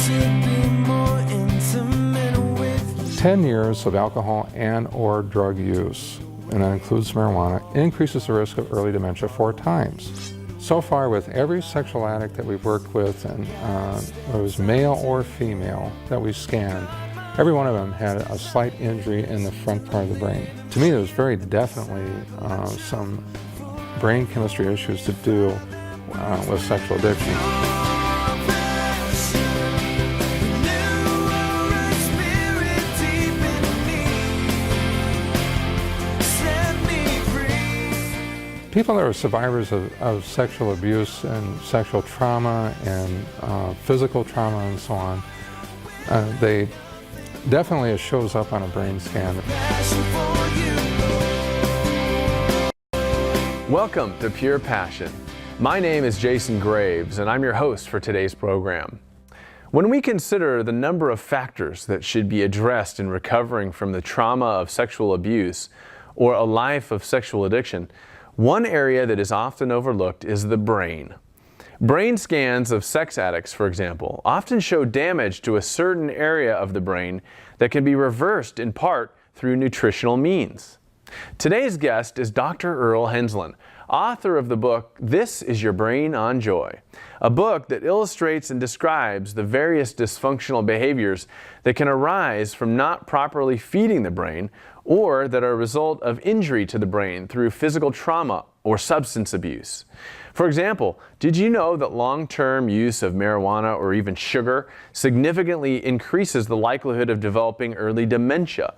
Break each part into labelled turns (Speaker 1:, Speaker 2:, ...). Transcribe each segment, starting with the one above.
Speaker 1: 10 years of alcohol and or drug use, and that includes marijuana, increases the risk of early dementia 4 times. So far, with every sexual addict that we've worked with, and it was male or female that we scanned, every one of them had a slight injury in the front part of the brain. To me, there's very definitely some brain chemistry issues to do with sexual addiction. People that are survivors of sexual abuse and sexual trauma and physical trauma and so on, they definitely, it shows up on a brain scan.
Speaker 2: Welcome to Pure Passion. My name is Jason Graves, and I'm your host for today's program. When we consider the number of factors that should be addressed in recovering from the trauma of sexual abuse or a life of sexual addiction, one area that is often overlooked is the brain. Brain scans of sex addicts, for example, often show damage to a certain area of the brain that can be reversed in part through nutritional means. Today's guest is Dr. Earl Hensland, author of the book, This Is Your Brain on Joy, a book that illustrates and describes the various dysfunctional behaviors that can arise from not properly feeding the brain or that are a result of injury to the brain through physical trauma or substance abuse. For example, did you know that long-term use of marijuana or even sugar significantly increases the likelihood of developing early dementia?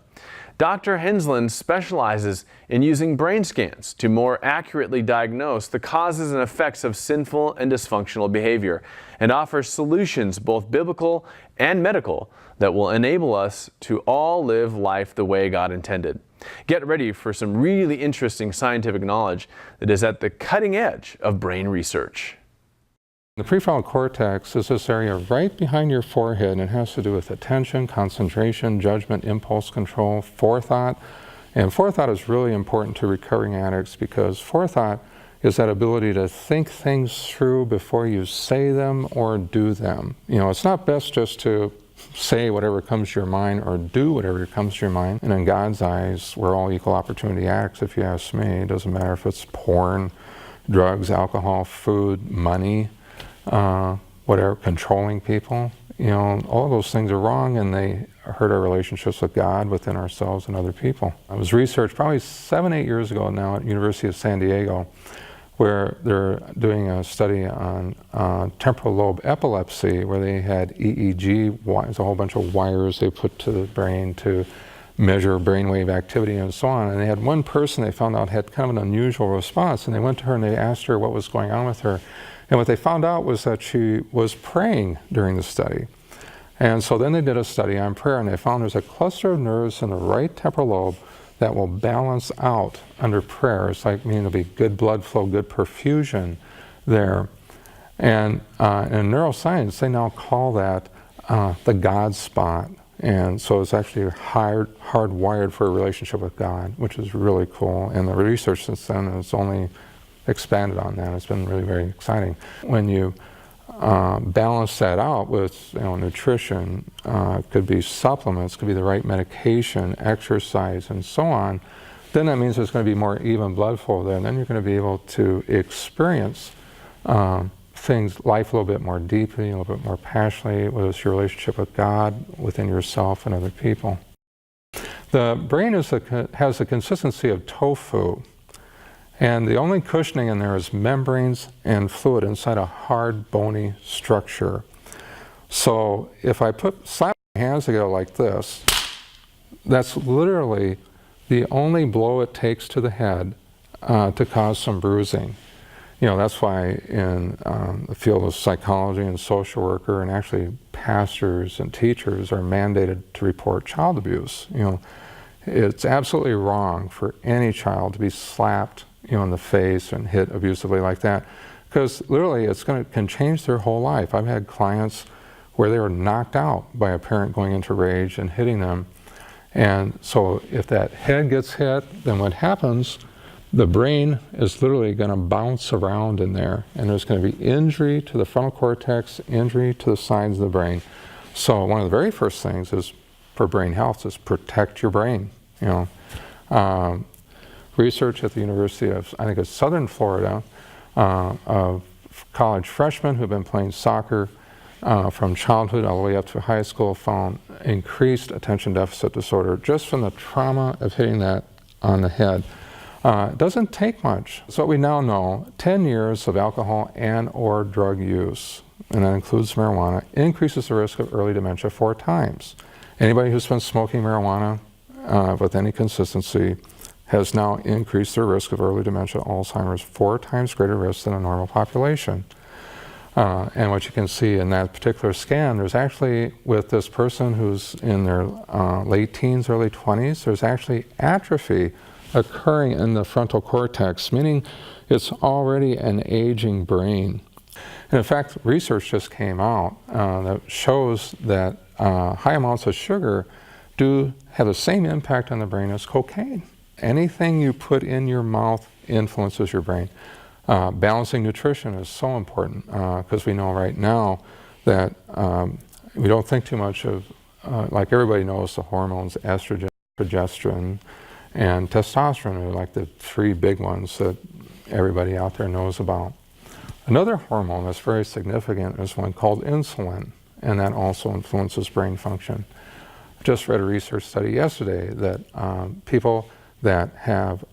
Speaker 2: Dr. Hensland specializes in using brain scans to more accurately diagnose the causes and effects of sinful and dysfunctional behavior and offers solutions, both biblical and medical, that will enable us to all live life the way God intended. Get ready for some really interesting scientific knowledge that is at the cutting edge of brain research.
Speaker 1: The prefrontal cortex is this area right behind your forehead, and it has to do with attention, concentration, judgment, impulse control, forethought. And forethought is really important to recovering addicts because forethought is that ability to think things through before you say them or do them. You know, it's not best just to say whatever comes to your mind or do whatever comes to your mind. And in God's eyes, we're all equal opportunity addicts, if you ask me. It doesn't matter if it's porn, drugs, alcohol, food, money, whatever, controlling people. You know, all those things are wrong, and they hurt our relationships with God, within ourselves, and other people. I was researched probably 7-8 years ago now at University of San Diego, where they're doing a study on temporal lobe epilepsy, where they had EEG, a whole bunch of wires they put to the brain to measure brainwave activity and so on. And they had one person they found out had kind of an unusual response, and they went to her and they asked her what was going on with her. And what they found out was that she was praying during the study. And so then they did a study on prayer, and they found there's a cluster of nerves in the right temporal lobe that will balance out under prayer. It's like, meaning there'll be good blood flow, good perfusion there. And in neuroscience, they now call that the God spot. And so it's actually hardwired for a relationship with God, which is really cool. And the research since then has only expanded on that. It's been really very exciting. When you balance that out with, you know, nutrition, could be supplements, could be the right medication, exercise, and so on, then that means there's going to be more even blood flow there, and then you're going to be able to experience life a little bit more deeply, a little bit more passionately, whether it's your relationship with God, within yourself, and other people. The brain has the consistency of tofu. And the only cushioning in there is membranes and fluid inside a hard, bony structure. So if I slap my hands together like this, that's literally the only blow it takes to the head to cause some bruising. You know, that's why in the field of psychology and social worker, and actually pastors and teachers are mandated to report child abuse. You know, it's absolutely wrong for any child to be slapped, you know, in the face and hit abusively like that, because literally can change their whole life. I've had clients where they were knocked out by a parent going into rage and hitting them. And so if that head gets hit, then what happens, the brain is literally going to bounce around in there, and there's going to be injury to the frontal cortex, injury to the sides of the brain. So one of the very first things is for brain health is protect your brain. Research at the University of, I think it's Southern Florida, of college freshmen who've been playing soccer from childhood all the way up to high school found increased attention deficit disorder just from the trauma of hitting that on the head. It doesn't take much. So we now know 10 years of alcohol and or drug use, and that includes marijuana, increases the risk of early dementia 4 times. Anybody who's been smoking marijuana with any consistency has now increased their risk of early dementia, Alzheimer's, 4 times greater risk than a normal population. And what you can see in that particular scan, there's actually, with this person who's in their late teens, early 20s, there's actually atrophy occurring in the frontal cortex, meaning it's already an aging brain. And in fact, research just came out that shows that high amounts of sugar do have the same impact on the brain as cocaine. Anything you put in your mouth influences your brain. Balancing nutrition is so important because we know right now that we don't think too much of, like everybody knows, the hormones, estrogen, progesterone, and testosterone are like the 3 big ones that everybody out there knows about. Another hormone that's very significant is one called insulin, and that also influences brain function. I just read a research study yesterday that people that have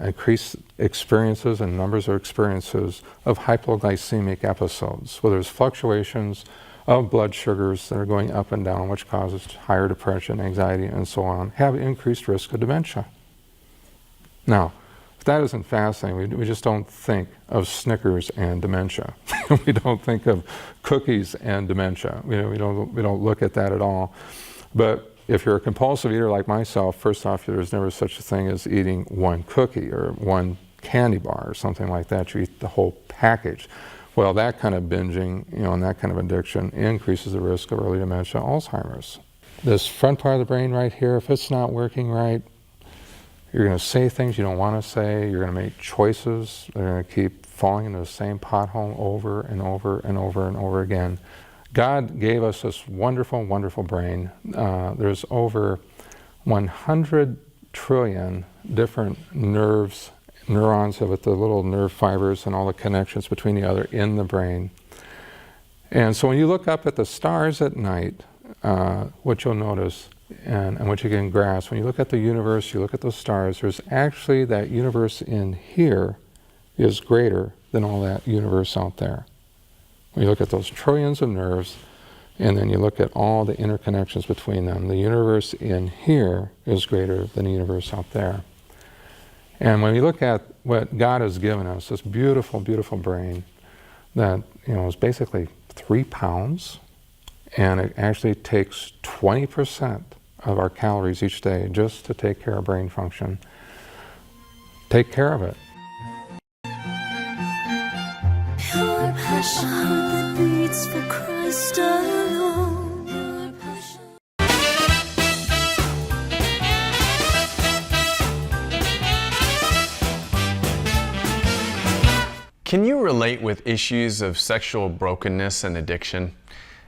Speaker 1: increased experiences and numbers of experiences of hypoglycemic episodes, where there's fluctuations of blood sugars that are going up and down, which causes higher depression, anxiety, and so on, have increased risk of dementia. Now, if that isn't fascinating, we just don't think of Snickers and dementia. We don't think of cookies and dementia. We don't look at that at all. But if you're a compulsive eater like myself, first off, there's never such a thing as eating one cookie or one candy bar or something like that. You eat the whole package. Well, that kind of binging, and that kind of addiction increases the risk of early dementia, Alzheimer's. This front part of the brain right here, if it's not working right, you're going to say things you don't want to say. You're going to make choices. They're going to keep falling into the same pothole over and over and over and over again. God gave us this wonderful, wonderful brain. There's over 100 trillion different neurons with the little nerve fibers and all the connections between the other in the brain. And so when you look up at the stars at night, what you'll notice and what you can grasp, when you look at the universe, you look at those stars, there's actually that universe in here is greater than all that universe out there. When you look at those trillions of nerves, and then you look at all the interconnections between them, the universe in here is greater than the universe out there. And when you look at what God has given us, this beautiful, beautiful brain that is basically 3 pounds, and it actually takes 20% of our calories each day just to take care of brain function. Take care of it.
Speaker 3: Pure passion that beats for Christ alone. Pure passion.
Speaker 2: Can you relate with issues of sexual brokenness and addiction?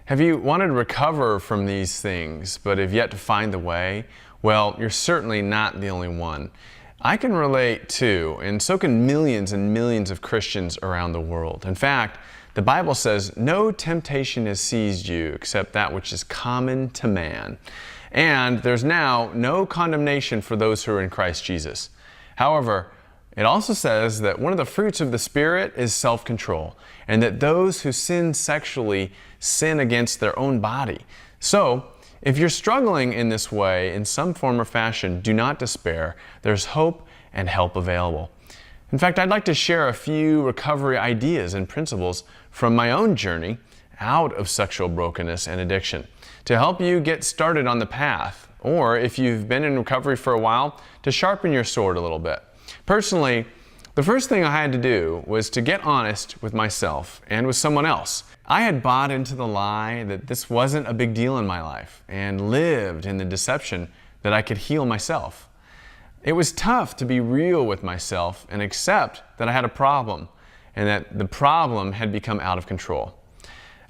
Speaker 2: Have you wanted to recover from these things, but have yet to find the way? Well, you're certainly not the only one. I can relate too, and so can millions and millions of Christians around the world. In fact, the Bible says, "No temptation has seized you except that which is common to man." And there's now no condemnation for those who are in Christ Jesus. However, it also says that one of the fruits of the Spirit is self-control, and that those who sin sexually sin against their own body. So, if you're struggling in this way, in some form or fashion, do not despair. There's hope and help available. In fact, I'd like to share a few recovery ideas and principles from my own journey out of sexual brokenness and addiction to help you get started on the path, or if you've been in recovery for a while, to sharpen your sword a little bit. Personally, the first thing I had to do was to get honest with myself and with someone else. I had bought into the lie that this wasn't a big deal in my life and lived in the deception that I could heal myself. It was tough to be real with myself and accept that I had a problem and that the problem had become out of control.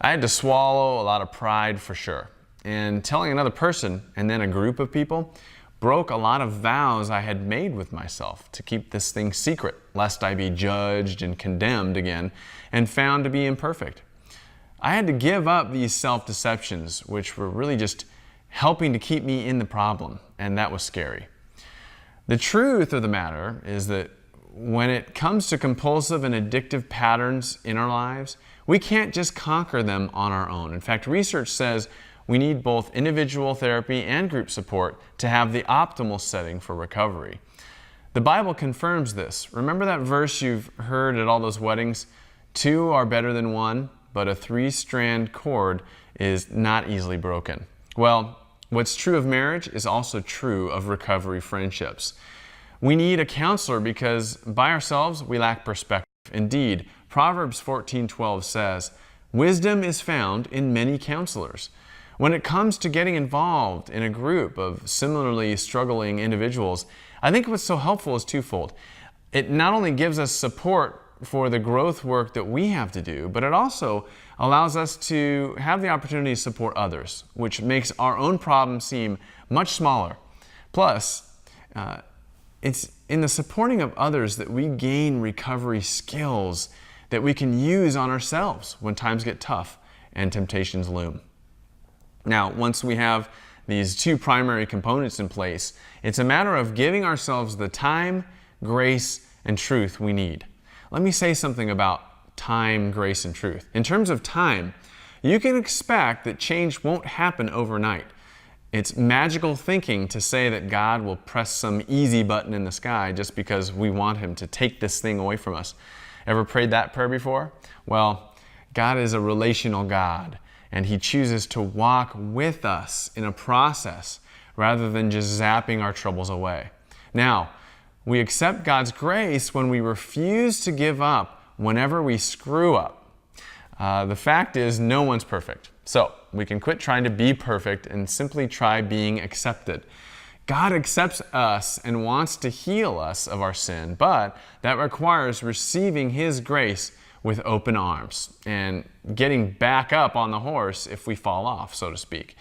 Speaker 2: I had to swallow a lot of pride for sure. And telling another person, and then a group of people, broke a lot of vows I had made with myself to keep this thing secret, lest I be judged and condemned again and found to be imperfect. I had to give up these self-deceptions, which were really just helping to keep me in the problem, and that was scary. The truth of the matter is that when it comes to compulsive and addictive patterns in our lives, we can't just conquer them on our own. In fact, research says we need both individual therapy and group support to have the optimal setting for recovery. The Bible confirms this. Remember that verse you've heard at all those weddings? 2 are better than 1, but a 3-strand cord is not easily broken. Well, what's true of marriage is also true of recovery friendships. We need a counselor because by ourselves we lack perspective. Indeed, Proverbs 14:12 says, "Wisdom is found in many counselors." When it comes to getting involved in a group of similarly struggling individuals, I think what's so helpful is twofold. It not only gives us support for the growth work that we have to do, but it also allows us to have the opportunity to support others, which makes our own problem seem much smaller. Plus, it's in the supporting of others that we gain recovery skills that we can use on ourselves when times get tough and temptations loom. Now, once we have these 2 primary components in place, it's a matter of giving ourselves the time, grace, and truth we need. Let me say something about time, grace, and truth. In terms of time, you can expect that change won't happen overnight. It's magical thinking to say that God will press some easy button in the sky just because we want Him to take this thing away from us. Ever prayed that prayer before? Well, God is a relational God, and He chooses to walk with us in a process rather than just zapping our troubles away. Now, we accept God's grace when we refuse to give up whenever we screw up. The fact is, no one's perfect. So we can quit trying to be perfect and simply try being accepted. God accepts us and wants to heal us of our sin, but that requires receiving His grace with open arms and getting back up on the horse if we fall off, so to speak.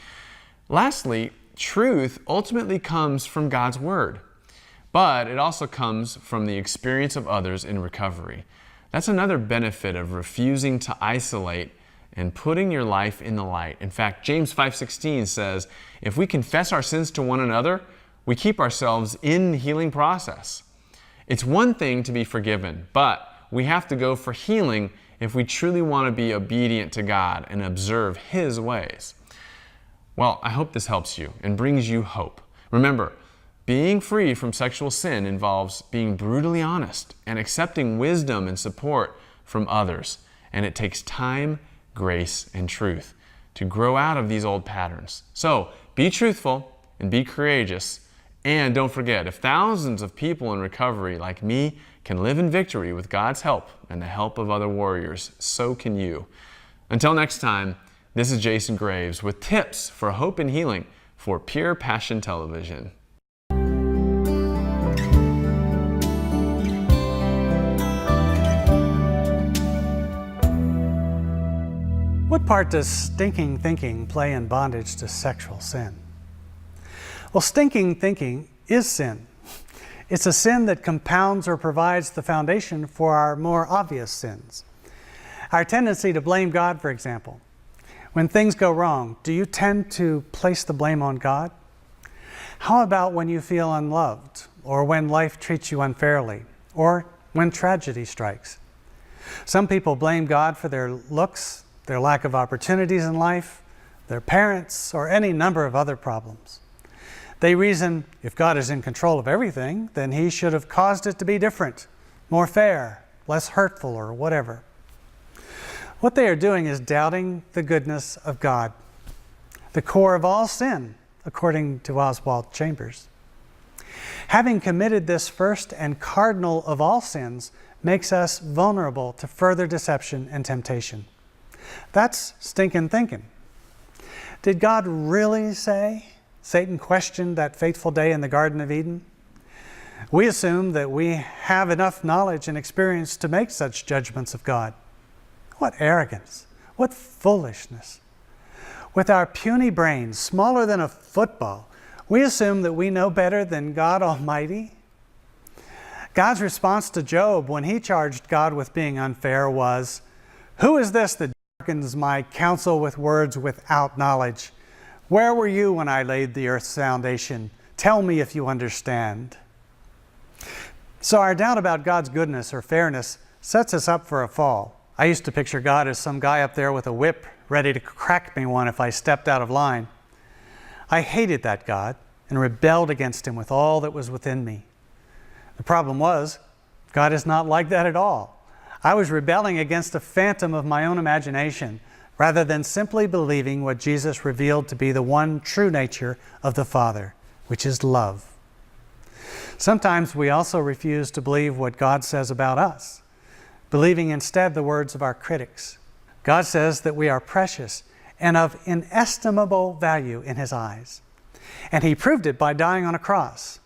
Speaker 2: Lastly, truth ultimately comes from God's Word, but it also comes from the experience of others in recovery. That's another benefit of refusing to isolate and putting your life in the light. In fact, James 5:16 says, if we confess our sins to one another, we keep ourselves in the healing process. It's one thing to be forgiven, but we have to go for healing if we truly want to be obedient to God and observe His ways. Well, I hope this helps you and brings you hope. Remember, being free from sexual sin involves being brutally honest and accepting wisdom and support from others. And it takes time, grace, and truth to grow out of these old patterns. So be truthful and be courageous. And don't forget, if thousands of people in recovery like me can live in victory with God's help and the help of other warriors, so can you. Until next time, this is Jason Graves with tips for hope and healing for Pure Passion Television.
Speaker 4: What part does stinking thinking play in bondage to sexual sin? Well, stinking thinking is sin. It's a sin that compounds or provides the foundation for our more obvious sins. Our tendency to blame God, for example. When things go wrong, do you tend to place the blame on God? How about when you feel unloved, or when life treats you unfairly, or when tragedy strikes? Some people blame God for their looks, their lack of opportunities in life, their parents, or any number of other problems. They reason, if God is in control of everything, then He should have caused it to be different, more fair, less hurtful, or whatever. What they are doing is doubting the goodness of God, the core of all sin, according to Oswald Chambers. Having committed this first and cardinal of all sins makes us vulnerable to further deception and temptation. That's stinking thinking. Did God really say? Satan questioned that fateful day in the Garden of Eden. We assume that we have enough knowledge and experience to make such judgments of God. What arrogance! What foolishness! With our puny brains, smaller than a football, we assume that we know better than God Almighty. God's response to Job when he charged God with being unfair was, "Who is this that darkens my counsel with words without knowledge? Where were you when I laid the earth's foundation? Tell me if you understand." So our doubt about God's goodness or fairness sets us up for a fall. I used to picture God as some guy up there with a whip ready to crack me one if I stepped out of line. I hated that God and rebelled against him with all that was within me. The problem was, God is not like that at all. I was rebelling against a phantom of my own imagination rather than simply believing what Jesus revealed to be the one true nature of the Father, which is love. Sometimes we also refuse to believe what God says about us, believing instead the words of our critics. God says that we are precious and of inestimable value in His eyes. And He proved it by dying on a cross.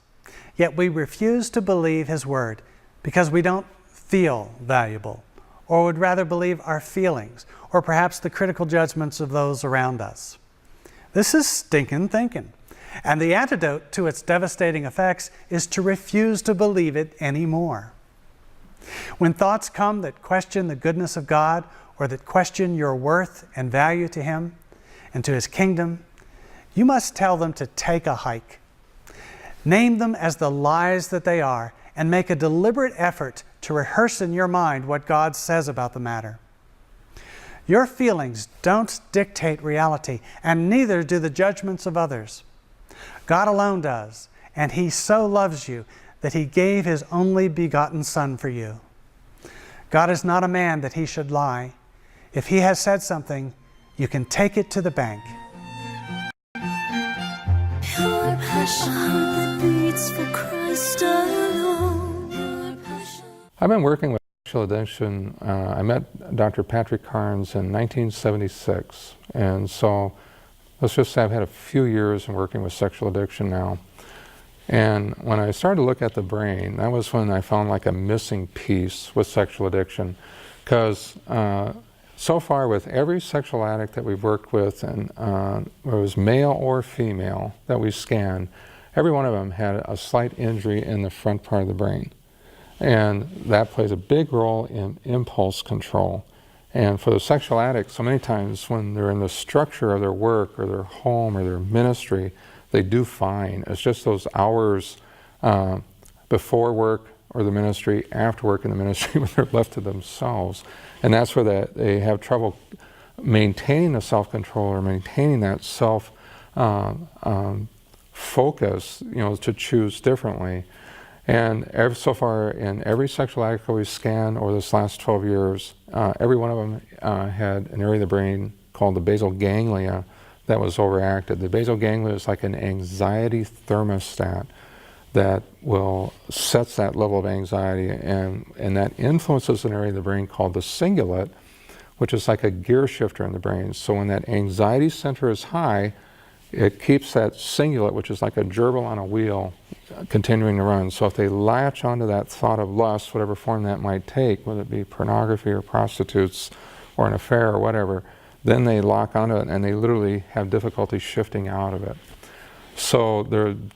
Speaker 4: Yet we refuse to believe His word because we don't feel valuable, or would rather believe our feelings, or perhaps the critical judgments of those around us. This is stinking thinking. And the antidote to its devastating effects is to refuse to believe it anymore. When thoughts come that question the goodness of God, or that question your worth and value to Him and to His kingdom, you must tell them to take a hike. Name them as the lies that they are, and make a deliberate effort to rehearse in your mind what God says about the matter. Your feelings don't dictate reality, and neither do the judgments of others. God alone does, and He so loves you that He gave His only begotten Son for you. God is not a man that He should lie. If He has said something, you can take it to the bank.
Speaker 3: Pure passion that beats for Christ alone. Pure passion.
Speaker 1: I've been working with sexual addiction. I met Dr. Patrick Carnes in 1976, and so let's just say I've had a few years in working with sexual addiction now. And when I started to look at the brain, that was when I found like a missing piece with sexual addiction. Because so far with every sexual addict that we've worked with, and whether it was male or female that we scanned, every one of them had a slight injury in the front part of the brain. And that plays a big role in impulse control. And for the sexual addicts, so many times when they're in the structure of their work or their home or their ministry, they do fine. It's just those hours before work or the ministry, after work in the ministry, when they're left to themselves. And that's where they have trouble maintaining the self-control or maintaining that self-focus, to choose differently. And so far in every sexual addict we've scanned over this last 12 years, every one of them had an area of the brain called the basal ganglia that was overactive. The basal ganglia is like an anxiety thermostat that sets that level of anxiety, and that influences an area of the brain called the cingulate, which is like a gear shifter in the brain. So when that anxiety center is high, it keeps that cingulate, which is like a gerbil on a wheel, continuing to run. So if they latch onto that thought of lust, whatever form that might take, whether it be pornography or prostitutes or an affair or whatever, then they lock onto it and they literally have difficulty shifting out of it. So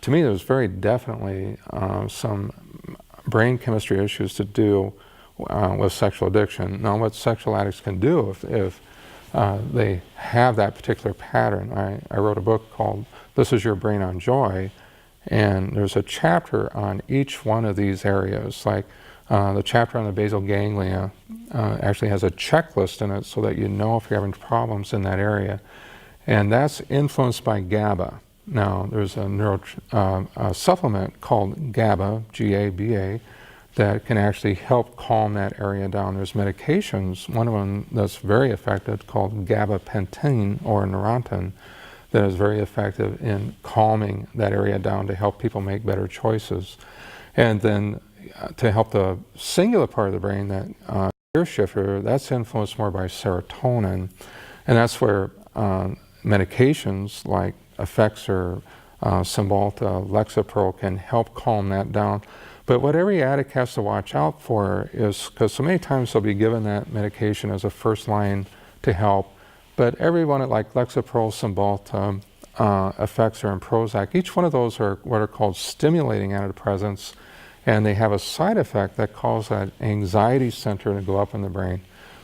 Speaker 1: to me, there's very definitely some brain chemistry issues to do with sexual addiction. Now, what sexual addicts can do if they have that particular pattern. I wrote a book called This Is Your Brain on Joy, and there's a chapter on each one of these areas. Like the chapter on the basal ganglia actually has a checklist in it so that you know if you're having problems in that area. And that's influenced by GABA. Now, there's a supplement called GABA, G-A-B-A, that can actually help calm that area down. There's medications, one of them that's very effective called gabapentin or Neurontin, that is very effective in calming that area down to help people make better choices. And then to help the cingulate part of the brain, that gear shifter, that's influenced more by serotonin. And that's where medications like Effexor, Cymbalta, Lexapro can help calm that down. But what every addict has to watch out for is, because so many times they'll be given that medication as a first-line to help. But every one, like Lexapro, Cymbalta, Effexor, and Prozac, each one of those are what are called stimulating antidepressants, and they have a side effect that causes that anxiety center to go up in the brain.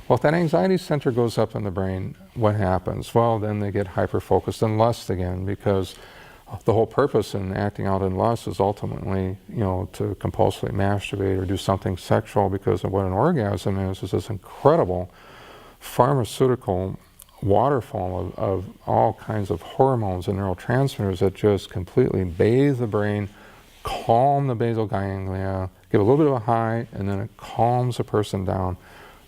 Speaker 1: Well, if that anxiety center goes up in the brain, what happens? Well, then they get hyper-focused in lust again, because the whole purpose in acting out in lust is ultimately, to compulsively masturbate or do something sexual, because of what an orgasm is this incredible pharmaceutical waterfall of all kinds of hormones and neurotransmitters that just completely bathe the brain, calm the basal ganglia, give a little bit of a high, and then it calms a person down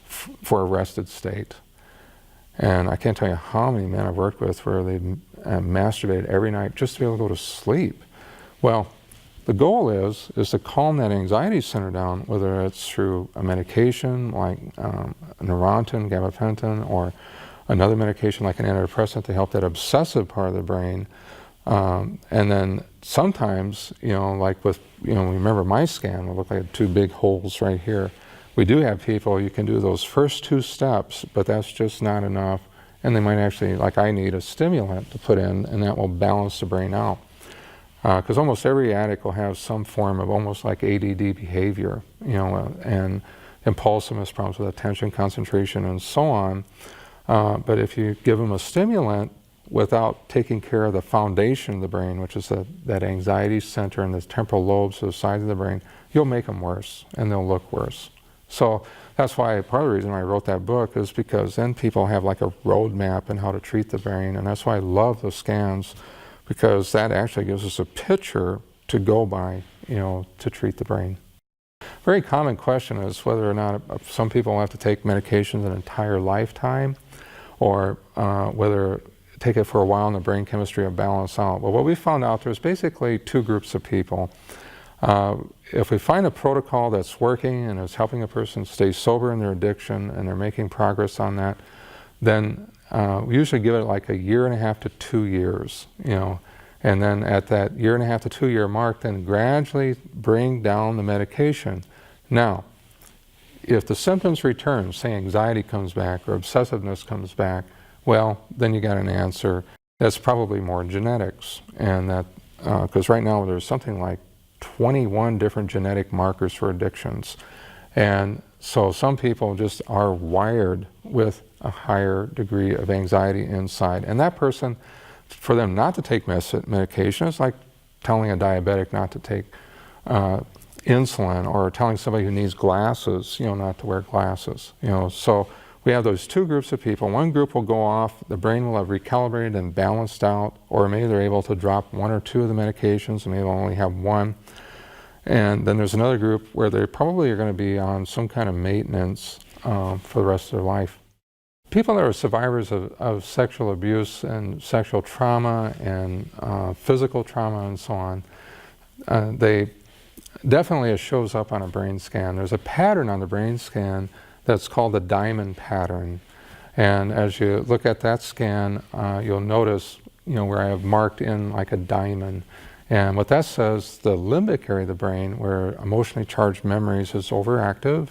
Speaker 1: for a rested state. And I can't tell you how many men I've worked with where they masturbated every night just to be able to go to sleep. Well, the goal is to calm that anxiety center down, whether it's through a medication like Neurontin, gabapentin, or another medication like an antidepressant to help that obsessive part of the brain. And then sometimes, like with, remember my scan, it looked like 2 big holes right here. We do have people, you can do those first 2 steps, but that's just not enough. And they might actually, like I need a stimulant to put in, and that will balance the brain out. Because almost every addict will have some form of almost like ADD behavior, and impulsiveness, problems with attention, concentration, and so on. But if you give them a stimulant without taking care of the foundation of the brain, which is that anxiety center and the temporal lobes of the sides of the brain, you'll make them worse, and they'll look worse. So that's why part of the reason I wrote that book is because then people have like a roadmap in how to treat the brain, and that's why I love the scans, because that actually gives us a picture to go by, to treat the brain. Very common question is whether or not some people have to take medications an entire lifetime, or whether take it for a while and the brain chemistry will balance out. Well, what we found out, there's basically 2 groups of people. If we find a protocol that's working and is helping a person stay sober in their addiction and they're making progress on that, then we usually give it like 1.5 years to 2 years, and then at that 1.5 to 2 year mark, then gradually bring down the medication. Now, if the symptoms return, say anxiety comes back or obsessiveness comes back, well, then you got an answer. That's probably more genetics, and that because right now there's something like 21 different genetic markers for addictions. And so some people just are wired with a higher degree of anxiety inside. And that person, for them not to take medication, is like telling a diabetic not to take insulin, or telling somebody who needs glasses, not to wear glasses. So we have those 2 groups of people. One group will go off, the brain will have recalibrated and balanced out, or maybe they're able to drop 1 or 2 of the medications, and maybe they'll only have 1. And then there's another group where they probably are going to be on some kind of maintenance for the rest of their life. People that are survivors of sexual abuse and sexual trauma and physical trauma and so on, they definitely, it shows up on a brain scan. There's a pattern on the brain scan that's called the diamond pattern. And as you look at that scan, you'll notice, where I have marked in like a diamond. And what that says, the limbic area of the brain, where emotionally charged memories, is overactive.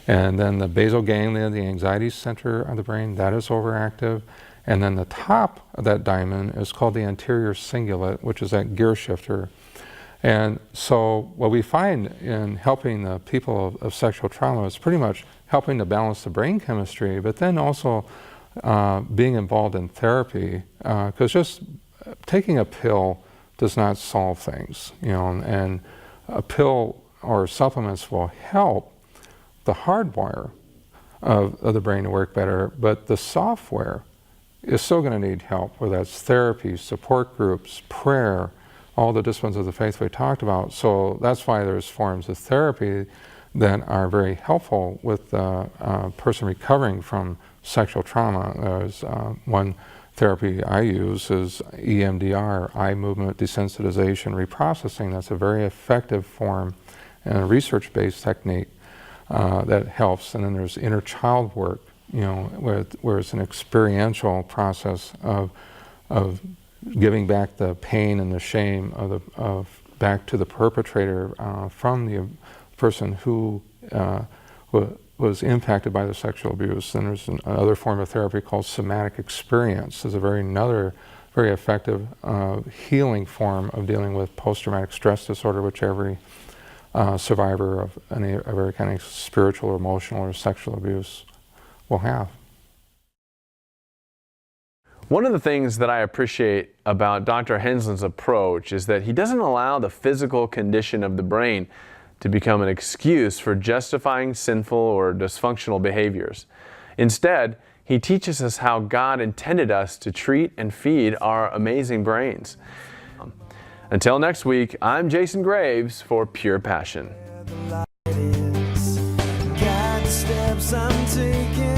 Speaker 1: And then the basal ganglia, the anxiety center of the brain, that is overactive. And then the top of that diamond is called the anterior cingulate, which is that gear shifter. And so what we find in helping the people of sexual trauma is pretty much helping to balance the brain chemistry, but then also being involved in therapy, because just taking a pill does not solve things, and a pill or supplements will help the hardwire of the brain to work better, but the software is still going to need help, whether that's therapy, support groups, prayer, all the disciplines of the faith we talked about. So that's why there's forms of therapy that are very helpful with the person recovering from sexual trauma. There's one therapy I use is EMDR, eye movement desensitization reprocessing. That's a very effective form and a research-based technique that helps. And then there's inner child work, where it's an experiential process of giving back the pain and the shame of back to the perpetrator from the person who was impacted by the sexual abuse. And there's another form of therapy called somatic experience. It's another very effective healing form of dealing with post-traumatic stress disorder, which every survivor of every kind of spiritual or emotional or sexual abuse will have.
Speaker 2: One of the things that I appreciate about Dr. Henslin's approach is that he doesn't allow the physical condition of the brain to become an excuse for justifying sinful or dysfunctional behaviors. Instead, he teaches us how God intended us to treat and feed our amazing brains. Until next week, I'm Jason Graves for Pure Passion.
Speaker 5: God, the steps I'm taking.